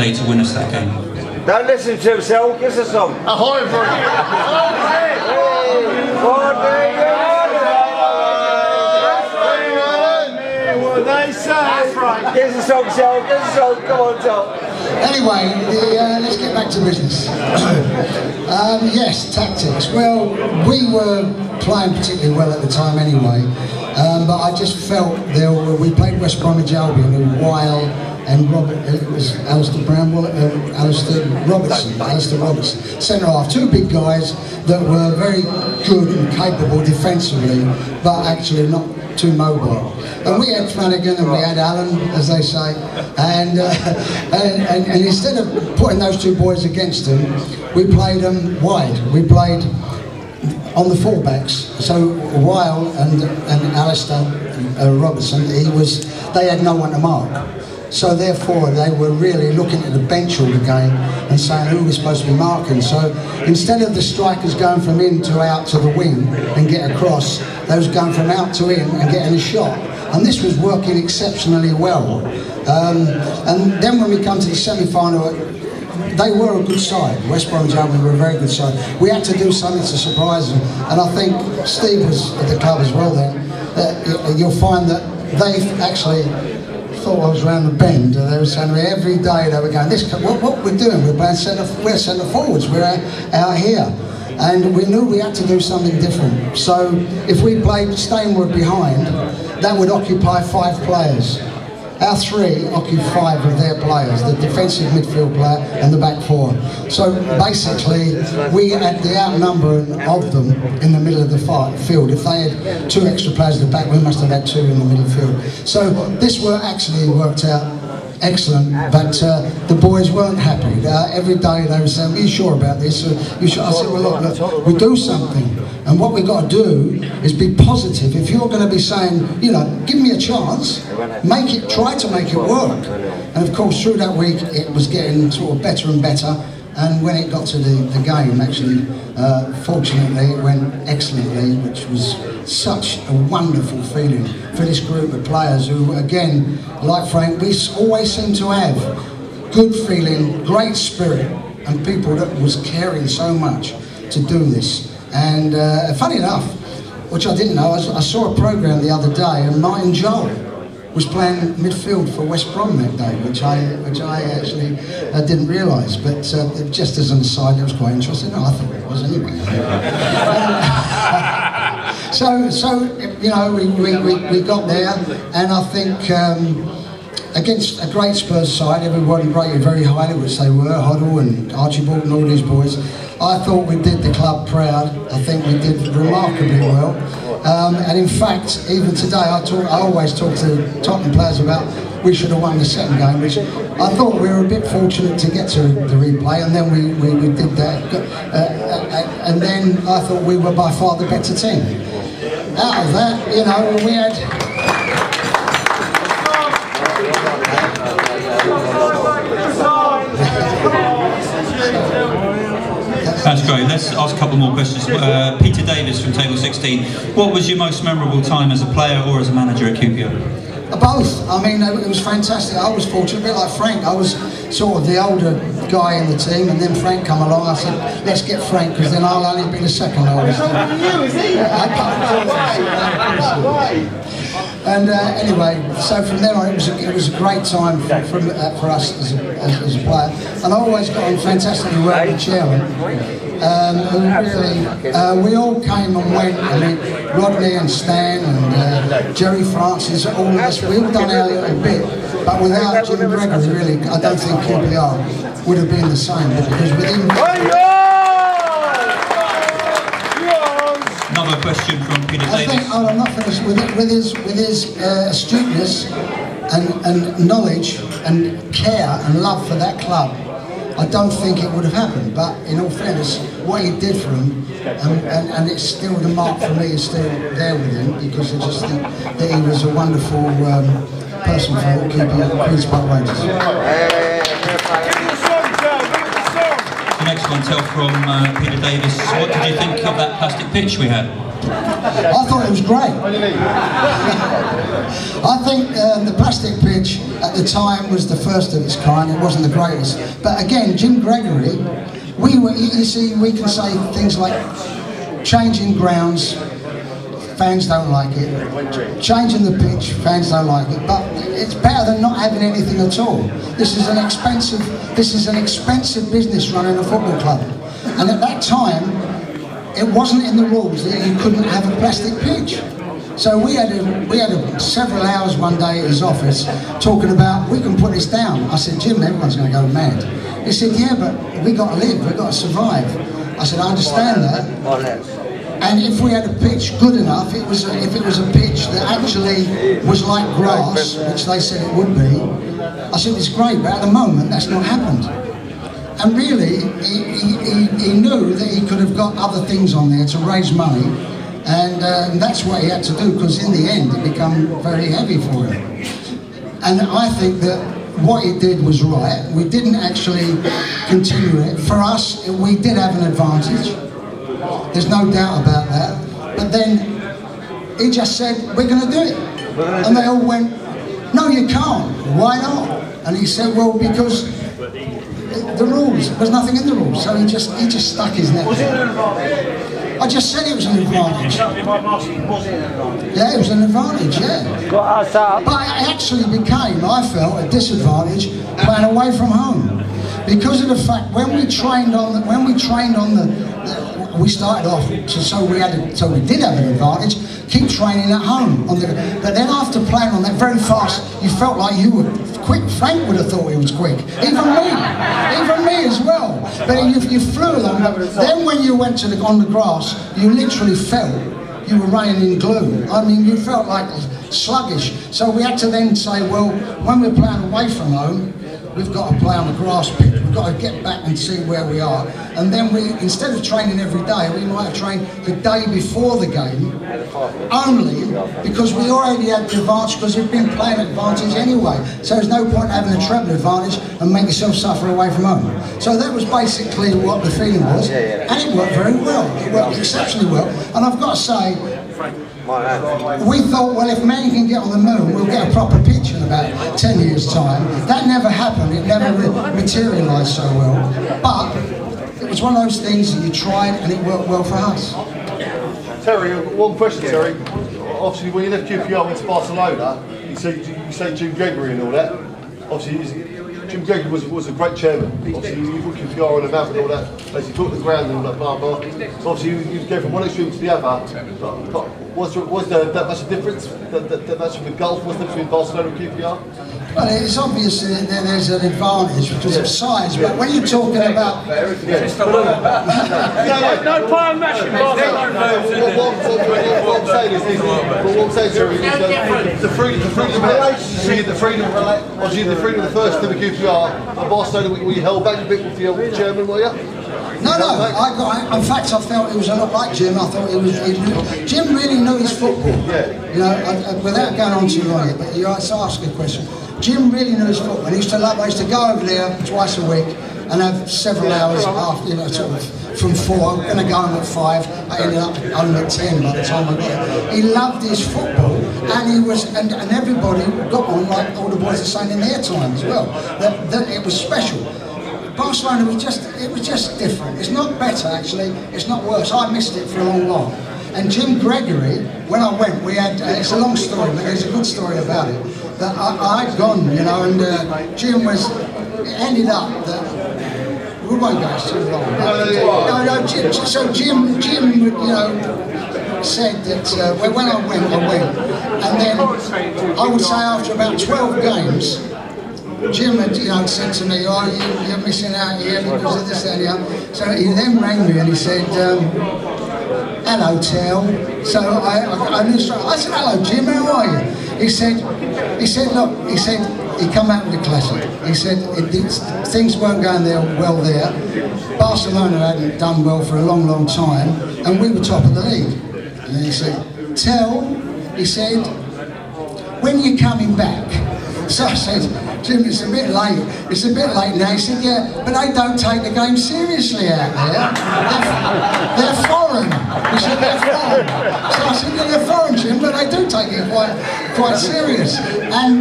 day to win us that game? Don't listen to himself, give us a song. Ahoy for what they say. That's right. Give us a song, Sal. Give us a song. Come on, Sal. Anyway, let's get back to business. Yes, tactics. Well, we were playing particularly well at the time anyway, but I just felt we played West Bromwich Albion, who Weil and it was Alistair Robertson, centre half, two big guys that were very good and capable defensively, but actually not too mobile. And we had Flanagan and we had Allen, as they say, and instead of putting those two boys against them, we played them wide. We played on the fullbacks. So Weil and Alistair Robertson, they had no one to mark. So therefore they were really looking at the bench all the game and saying who we're supposed to be marking. So instead of the strikers going from in to out to the wing and get across, they was going from out to in and getting a shot. And this was working exceptionally well. And then when we come to the semi-final, they were a good side. West Bromwich Albion were a very good side. We had to do something to surprise them. And I think Steve was at the club as well then. You'll find that they've actually thought I was around the bend. They were saying to me every day, they were going, what we're doing, we're playing centre forwards, we're out here. And we knew we had to do something different. So if we played Stainwood behind, that would occupy 5 players. Our 3 occupy 5 of their players, the defensive midfield player and the back 4. So basically, we had the outnumbering of them in the middle of the field. If they had 2 extra players at the back, we must have had 2 in the middle field. So this actually worked out excellent, but the boys weren't happy. Every day they were saying, "Are you sure about this?" I said, "Well, look, we do something, and what we've got to do is be positive. If you're going to be saying, you know, give me a chance, try to make it work." And of course, through that week, it was getting sort of better and better. And when it got to the game, actually, fortunately, it went excellently, which was such a wonderful feeling for this group of players who, again, like Frank, we always seem to have good feeling, great spirit, and people that was caring so much to do this. And funny enough, which I didn't know, I saw a programme the other day, and Martin Joel was playing midfield for West Brom that day, which I actually didn't realise. But just as an aside, it was quite interesting. No, I thought it was anyway. So you know, we got there, and I think against a great Spurs side, everybody rated very highly, which they were, Hoddle and Archibald and all these boys. I thought we did the club proud. I think we did remarkably well. And in fact, even today, I always talk to Tottenham players about we should have won the second game, which I thought we were a bit fortunate to get to the replay, and then we did that. And then I thought we were by far the better team. Out of that, you know, we had... That's great. Let's ask a couple more questions. Peter Davis from Table 16. What was your most memorable time as a player or as a manager at QPR? Both. I mean, it was fantastic. I was fortunate, a bit like Frank. I was sort of the older guy in the team, and then Frank come along. I said, let's get Frank, because then I'll only be the second oldest. And anyway, so from then on, it was a great time for us as a player. And I always got on fantastically well with the chairman. Who really, we all came and went. I mean, Rodney and Stan and Jerry Francis, all of us, we all done our little bit. But without Jim Gregory, really, I don't think QPR would have been the same. Because within... Another question from Peter Davis. I think, I'm not finished. With his astuteness and knowledge and care and love for that club, I don't think it would have happened. But in all fairness, what he did for him, and it's still the mark for me is still there with him, because I just think that he was a wonderful person for QPR, Queen's Park Rangers. The next one, tell from Peter Davis. What did you think of that plastic pitch we had? I thought it was great. I think the plastic pitch at the time was the first of its kind. It wasn't the greatest. But again, Jim Gregory, you see, we can say things like changing grounds, fans don't like it. Changing the pitch, fans don't like it. But it's better than not having anything at all. This is an expensive business running a football club. And at that time, it wasn't in the rules that you couldn't have a plastic pitch. So we had several hours one day at his office talking about, we can put this down. I said, Jim, everyone's going to go mad. He said, yeah, but we got to live, we've got to survive. I said, I understand that. And if we had a pitch good enough, if it was a pitch that actually was like grass, which they said it would be, I said, it's great, but at the moment, that's not happened. And really, he knew that he could have got other things on there to raise money, and that's what he had to do, because in the end, it became very heavy for him. And I think that what he did was right. We didn't actually continue it. For us, we did have an advantage. There's no doubt about that. But then he just said, we're going to do it. And they all went, no, you can't. Why not? And he said, well, because the rules, there's nothing in the rules. So he just stuck his neck. Was it an advantage? I just said it was an advantage. Yeah, it was an advantage, yeah. But it actually became, I felt, a disadvantage playing away from home. Because of the fact, when we trained on we started off, so we did have an advantage, keep training at home. But then after playing on that very fast, you felt like you were quick. Frank would have thought he was quick. Even me as well. But you flew along. Then when you went on the grass, you literally felt you were running in glue. I mean, you felt like sluggish. So we had to then say, well, when we're playing away from home, we've got to play on the grass pitch. We've got to get back and see where we are. And then instead of training every day, we might have trained the day before the game, only because we already had the advantage, because we've been playing advantage anyway. So there's no point having a treble advantage and make yourself suffer away from home. So that was basically what the feeling was. And it worked very well. It worked exceptionally well. And I've got to say, we thought, well, if man can get on the moon, we'll get a proper pitch in about 10 years' time. That never happened. It never materialised so well. But it was one of those things that you tried, and it worked well for us. Terry, one question, Terry. Obviously, when you left QPR and went to Barcelona, you say Jim Gregory and all that. Obviously, Jim Gregory was a great chairman. Obviously, you put QPR on the map and all that. As you took the ground and all that, blah blah. So obviously, you go from one extreme to the other. But was there that much a difference? That much of a gulf was there between Barcelona and QPR? Well, it's obvious that there's an advantage because of size, but when you're talking about... No plan matching Barcelona. What I'm saying is, the freedom of the first to the QPR, and Barcelona, were you held back a bit with your chairman, were you? No, in fact, I felt it was a lot like Jim. I thought Jim really knew his football. You know, without going on too long, but you asked a question. Jim really knew his football. He used to love. I used to go over there twice a week and have several hours after, you know, sort of from 4. I'm going to go home at 5. I ended up home at 10 by the time I got there. He loved his football, and he was, and everybody got on like all the boys are saying in their time as well. That it was special. Barcelona was just different. It's not better actually. It's not worse. I missed it for a long while. And Jim Gregory, when I went, we had. It's a long story, but there's a good story about it. That I'd gone, you know, and Jim was. It ended up that we won't go too long. Jim. So Jim, you know, said that when I went, and then I would say after about 12 games. Jim had, you know, said to me, "Oh, you're missing out here because of this and the other." So he then rang me and he said, "Hello, Tel." So I said, "Hello, Jim. How are you?" He said, "Look," he said, he come out with a classic. He said things weren't going well there. Barcelona hadn't done well for a long, long time, and we were top of the league. And he said, "Tel," he said, "when you're coming back." So I said, Jim, it's a bit late. It's a bit late now. He said, yeah, but they don't take the game seriously out there. They're foreign. He said, they're foreign. So I said, yeah, they're foreign, Jim, but they do take it quite serious. And